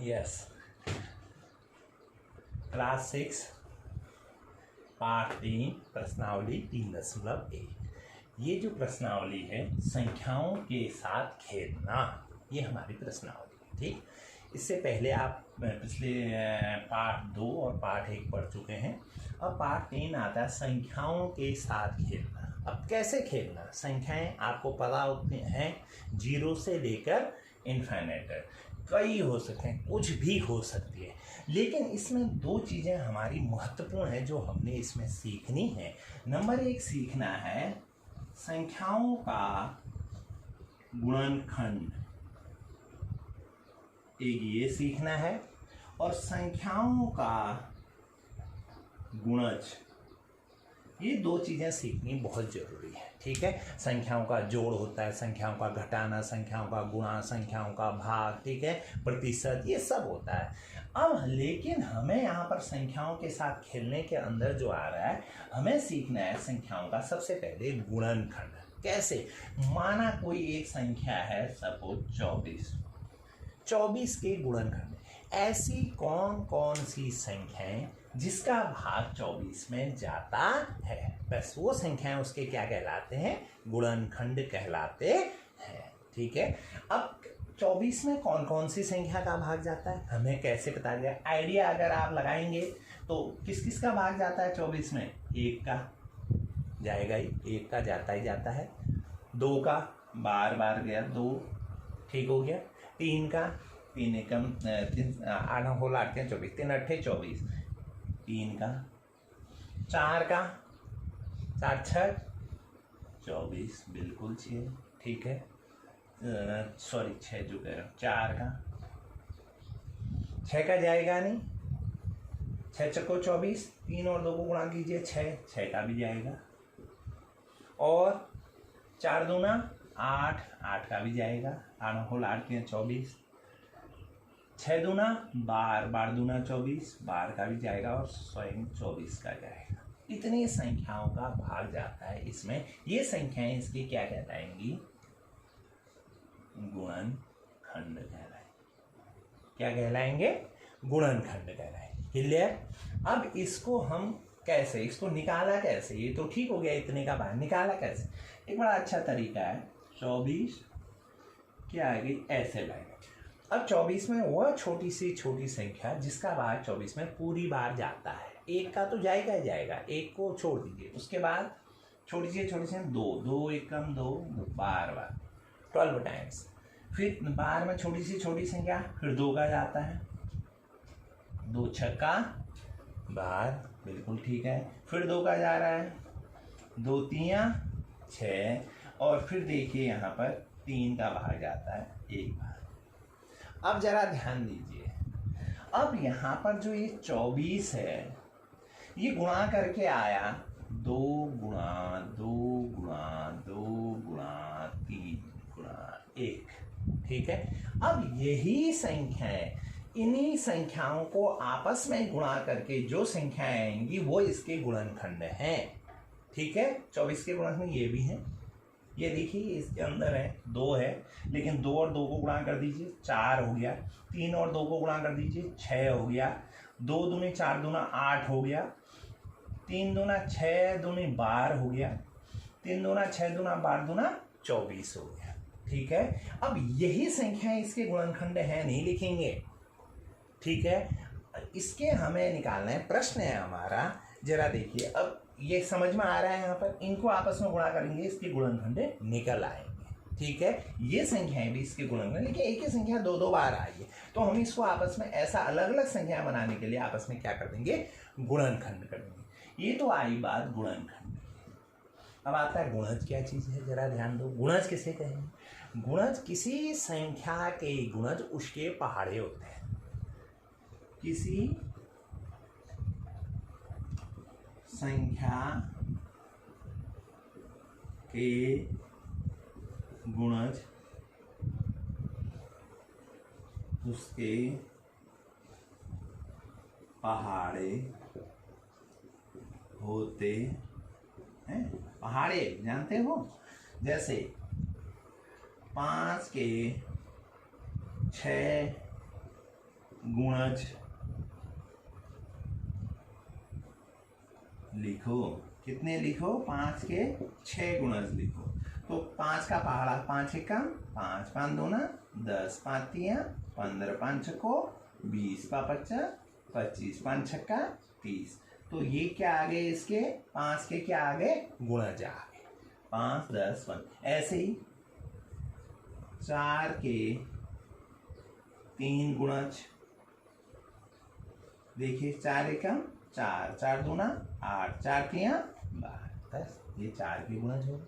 Yes, class 6 पाठ 3 प्रश्नावली 3.1। ये जो प्रश्नावली है संख्याओं के साथ खेलना, ये हमारी प्रश्नावली है। ठीक, इससे पहले आप पिछले पाठ 2 और पाठ 1 पढ़ चुके हैं। अब पाठ 3 आता है संख्याओं के साथ खेलना। अब कैसे खेलना, संख्याएं आपको पता होते हैं 0 से लेकर इन्फिनिट, कई हो सकते हैं, कुछ भी हो सकती है, लेकिन इसमें 2 चीज़ें हमारी महत्वपूर्ण हैं जो हमने इसमें सीखनी है। नंबर 1 सीखना है संख्याओं का गुणनखंड, एक ये सीखना है, और संख्याओं का गुणज, ये 2 चीज़ें सीखनी बहुत ज़रूरी है। ठीक है, संख्याओं का जोड़ होता है, संख्याओं का घटाना, संख्याओं का गुणा, संख्याओं का भाग, ठीक है, प्रतिशत, ये सब होता है। अब लेकिन हमें यहाँ पर संख्याओं के साथ खेलने के अंदर जो आ रहा है, हमें सीखना है संख्याओं का सबसे पहले गुणनखंड। कैसे, माना कोई एक संख्या है, सपोज 24 के गुणनखंड। ऐसी कौन कौन सी संख्याएं जिसका भाग 24 में जाता है, बस वो संख्याएं उसके क्या कहलाते हैं, गुणनखंड कहलाते हैं। ठीक है, अब 24 में कौन कौन सी संख्या का भाग जाता है हमें कैसे पता चलेगा? आइडिया अगर आप लगाएंगे तो किस किस का भाग जाता है 24 में? 1 का जाएगा ही, 1 का जाता ही जाता है। 2 का बार बार गया, 2 ठीक हो गया। 3 का, 3 एकम 8 होल 8 के 24, 3 अट्ठे 24, 3 का। 4 का, 4 6 24, बिल्कुल 6, ठीक है, सॉरी 6 जो कह रहा हूँ, 4 का, 6 का जाएगा नहीं, 6 चक्को 24, 3 और 2 को गुणा कीजिए, 6 का भी जाएगा, और 4 दूना 8, 8 का भी जाएगा, 8 होल 8 के 24, 6 दूना 12, 12 दूना 24, 12 का भी जाएगा, और स्वयं 24 का जाएगा। इतनी संख्याओं का भाग जाता है इसमें। ये संख्याएं इसकी क्या कहलाएंगी? गुणनखंड कहलाएंगे। क्या कहलाएंगे? गुणनखंड कहलाएंगे। क्लियर? अब इसको हम कैसे, इसको निकाला कैसे? ये तो ठीक हो गया, इतने का भाग निकाला कैसे? एक बड़ा अच्छा तरीका है, 24 क्या आ गई, ऐसे लाएंगे। अब 24 में वह छोटी छोटी संख्या जिसका भाग 24 में पूरी बार जाता है, 1 का तो जाएगा ही जाएगा, 1 को छोड़ दीजिए, उसके बाद छोटी सी 2 एकम 2, बार 12 टाइम्स, फिर बार में छोटी संख्या, फिर 2 का जाता है, 2 छक्का बार, बिल्कुल ठीक है, फिर 2 का जा रहा है, 2 तियां 6, और फिर देखिए यहाँ पर 3 का भाग जाता है 1 बार। अब जरा ध्यान दीजिए, अब यहाँ पर जो ये 24 है, ये गुणा करके आया 2 गुणा 2 गुणा 2 गुणा 3 गुणा 1, ठीक है। अब यही संख्याएं, इन्हीं संख्याओं को आपस में गुणा करके जो संख्याएं आएंगी वो इसके गुणनखंड हैं। ठीक है, 24 के गुणनखंड ये भी हैं, ये देखिए इसके अंदर है 2 है, लेकिन 2 और 2 को गुणा कर दीजिए, 4 हो गया, 3 और 2 को गुणा कर दीजिए, 6 हो गया, 2 दूनी 4 दूना 8 हो गया, 3 दूना 6 दूनी 12 हो गया, 3 दूना 6 दूना 12 दूना 24 हो गया। ठीक है, अब यही संख्याएं इसके गुणनखंड है, नहीं लिखेंगे। ठीक है, इसके हमें निकालना है, प्रश्न है हमारा, जरा देखिए। अब ये समझ में आ रहा है, यहाँ पर इनको आपस में गुणा करेंगे, इसके गुणनखंड निकल आएंगे। ठीक है, ये संख्याएं भी इसके गुणनखंड, लेकिन एक ही संख्या 2 बार आई है, तो हम इसको आपस में ऐसा अलग अलग संख्या बनाने के लिए आपस में क्या कर देंगे, गुणनखंड कर देंगे। ये तो आई बात गुणनखंड। अब आता है गुणज, क्या चीज़ है, जरा ध्यान दो। गुणज किसे कहेंगे? गुणज किसी संख्या के गुणज उसके पहाड़े होते हैं। किसी संख्या के गुणज उसके पहाड़े होते हैं। पहाड़े जानते हो, जैसे 5 के 6 गुणज लिखो। कितने लिखो? 5 के 6 गुणज लिखो। तो 5 का पहाड़ा, 5 एकम 5, 5 दूना 10, 5 तिया 15, 5 छक्को 20, 5 पच्चा 25, 5 छक्का 30। तो ये क्या आ गए? इसके 5 के क्या आ गए? गुणज आ गए। 5, 10, 15। ऐसे ही 4 के 3 गुणज। देखिए 4 एकम 4, 4 दूना 8, 4 तिया 12, ये 4 के गुणज हो।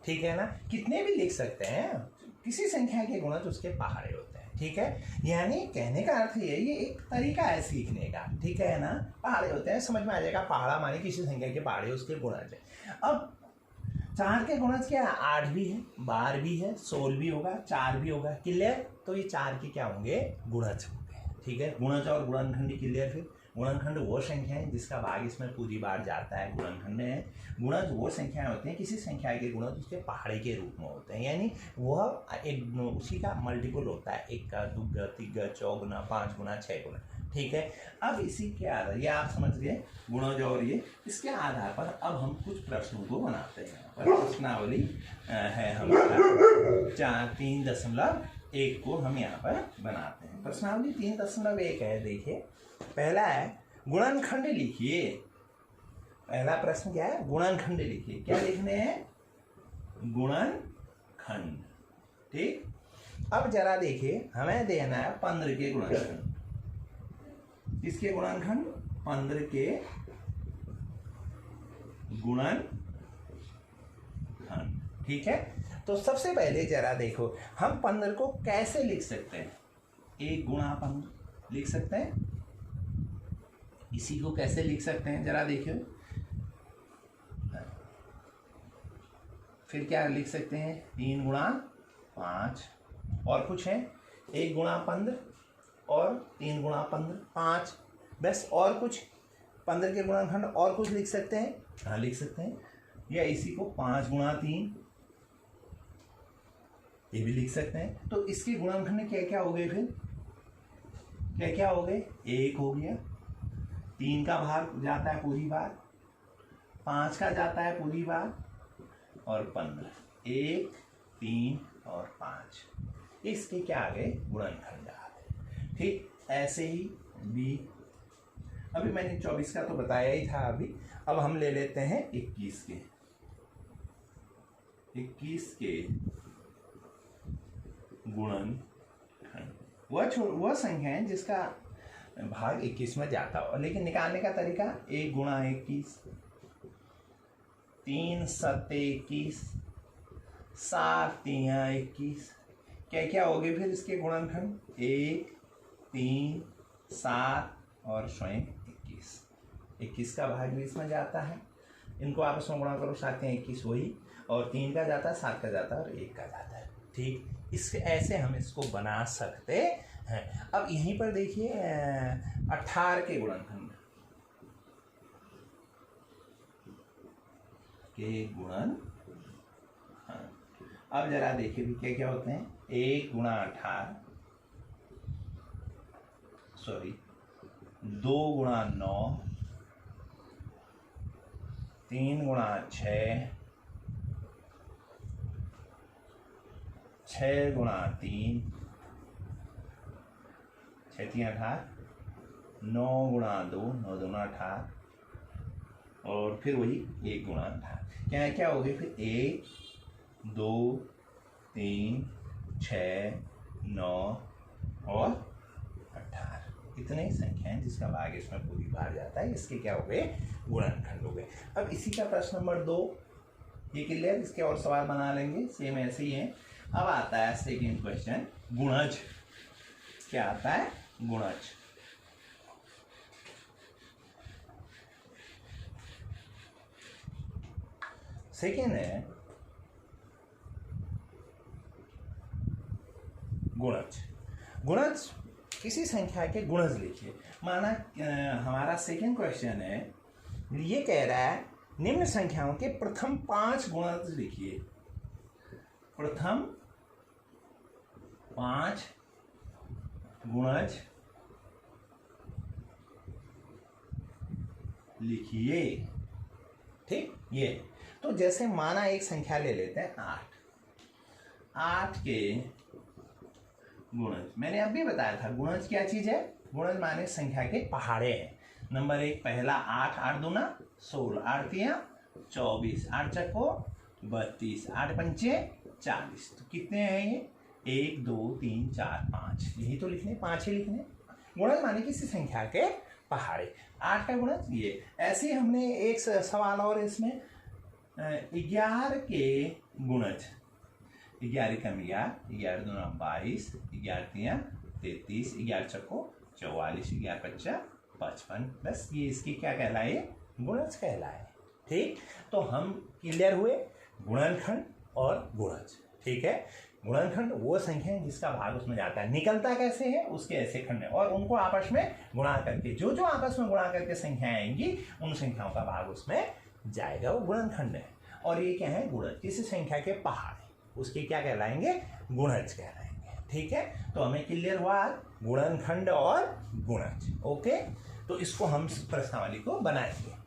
ठीक है ना? कितने भी लिख सकते हैं, किसी संख्या के गुणज उसके पहाड़े होते हैं। ठीक है, यानी कहने का अर्थ ये एक तरीका है सीखने का। ठीक है ना? पहाड़े होते हैं, समझ में आ जाएगा। पहाड़ा माने किसी संख्या के पहाड़े उसके गुणज है। अब 4 के गुणज क्या है? 8 भी है, 12 भी है, 16 भी होगा, 4 भी होगा। क्लियर? तो ये 4 के क्या होंगे? गुणज होंगे। ठीक है, गुणज और गुणनखंड क्लियर। फिर गुणनखंड वो संख्या है जिसका भाग इसमें पूरी बार जाता है, गुणनखंड है। गुणज वो संख्याएं होती हैं, किसी संख्या के गुणज उसके पहाड़े के रूप में होते हैं, यानी वह एक उसी का मल्टीपल होता है, 1 का 2 का 3 का 4 गुना 5 गुना 6 गुना। ठीक है, अब इसी के आधार, ये आप समझ गए गुणज और ये, इसके आधार पर अब हम कुछ प्रश्नों को बनाते हैं। प्रश्नावली है हमारा 3.1 को हम यहाँ पर बनाते हैं। प्रश्नावली 3.1 है। देखिए, पहला है गुणनखंड लिखिए। पहला प्रश्न क्या है? गुणनखंड लिखिए। क्या लिखने हैं? गुणनखंड। ठीक, अब जरा देखिए, हमें देना है 15 के गुणनखंड। किसके गुणनखंड? 15 के गुणनखंड। ठीक है, तो सबसे पहले जरा देखो, हम 15 को कैसे लिख सकते हैं? 1 गुणा 15 लिख सकते हैं। इसी को कैसे लिख सकते हैं जरा देखिए। फिर क्या लिख सकते हैं? 3 गुणा 5, और कुछ है 1 गुणा 15 और 3 गुणा 15 5, बस। और कुछ 15 के गुणनखंड और कुछ लिख सकते हैं? हाँ, लिख सकते हैं। या इसी को 5 गुणा 3, ये भी लिख सकते हैं। तो इसके गुणनखंड क्या क्या हो गए? फिर क्या क्या हो गए? 1 हो गया, 3 का भाग जाता है पूरी बार, 5 का जाता है पूरी बार, और 15, 1 3 और 5, इसके क्या आ गए? गुणनखंड आ गए। ठीक, ऐसे ही बी। अभी मैंने 24 का तो बताया ही था अभी। अब हम ले लेते हैं 21 के। 21 के गुणनखंड वह संख्या है जिसका भाग 21 में जाता हो, लेकिन निकालने का तरीका 1 गुणा 21, 3 सत्ते 21, 7 तिया 21। क्या क्या हो गए फिर इसके गुणनखंड? 1 3 7 और स्वयं 21। 21 का भाग भी इसमें जाता है, इनको आपस में गुणा करो, 7 तिया 21 वही, और 3 का जाता है, 7 का जाता है और 1 का जाता है। ठीक, इसके ऐसे हम इसको बना सकते हैं। अब यहीं पर देखिए 18 के गुणनखंड के गुणनखंड। अब जरा देखिए भी क्या क्या होते हैं। 1 गुणा 18, सॉरी 2 गुणा 9, 3 गुणा 6, 6 गुणा 3, 6 3 18, 9 गुणा 2, 9 2 18, और फिर वही 1 गुणा 18। क्या क्या हो गए फिर? 1 2 3 6 9 और 18। इतने ही संख्या है जिसका भाग इसमें पूरी बार जाता है, इसके क्या हो गए? गुणनखंड हो गए। अब इसी का प्रश्न नंबर 2, ये क्लियर? इसके और सवाल बना लेंगे, सेम ऐसे ही है। अब आता है सेकेंड क्वेश्चन, गुणज। क्या आता है? गुणज। सेकेंड है गुणज। गुणज किसी संख्या के गुणज लिखिए। माना हमारा सेकेंड क्वेश्चन है, ये कह रहा है निम्न संख्याओं के प्रथम 5 गुणज लिखिए। प्रथम 5 गुणज लिखिए। ठीक, ये तो जैसे माना एक संख्या ले लेते हैं 8 के गुणज। मैंने अभी बताया था गुणज क्या चीज है। गुणज माने संख्या के पहाड़े हैं। नंबर 1 पहला 8, 8 दूना 16, 8 तिया 24, 8 चक्को 32, 8 पंचे 40। तो कितने हैं ये? 1 2 3 4 5, यही तो लिखने, 5 ही लिखने। गुणज माने किसी संख्या के पहाड़े। 8 का गुणज ये। ऐसे ही हमने एक सवाल और इसमें 11 के गुणज। 11 का 11 दूना 22, 11 तिया 33, 11 चक्को 44, 11 पच्चा 55। बस ये इसकी क्या कहलाए? गुणज कहलाए। ठीक, तो हम क्लियर हुए गुणनखंड और गुणज। ठीक है, गुणनखंड वो संख्या है जिसका भाग उसमें जाता है, निकलता कैसे है उसके ऐसे खंड है, और उनको आपस में गुणा करके जो जो आपस में गुणा करके संख्याएं आएंगी उन संख्याओं का भाग उसमें जाएगा, वो गुणनखंड है। और ये क्या है? गुणज। किसी संख्या के पहाड़ उसके क्या कहलाएंगे? गुणज कहलाएंगे। ठीक है, तो हमें क्लियर हुआ गुणनखंड और गुणज। ओके, तो इसको हम प्रश्नावली को बनाएंगे।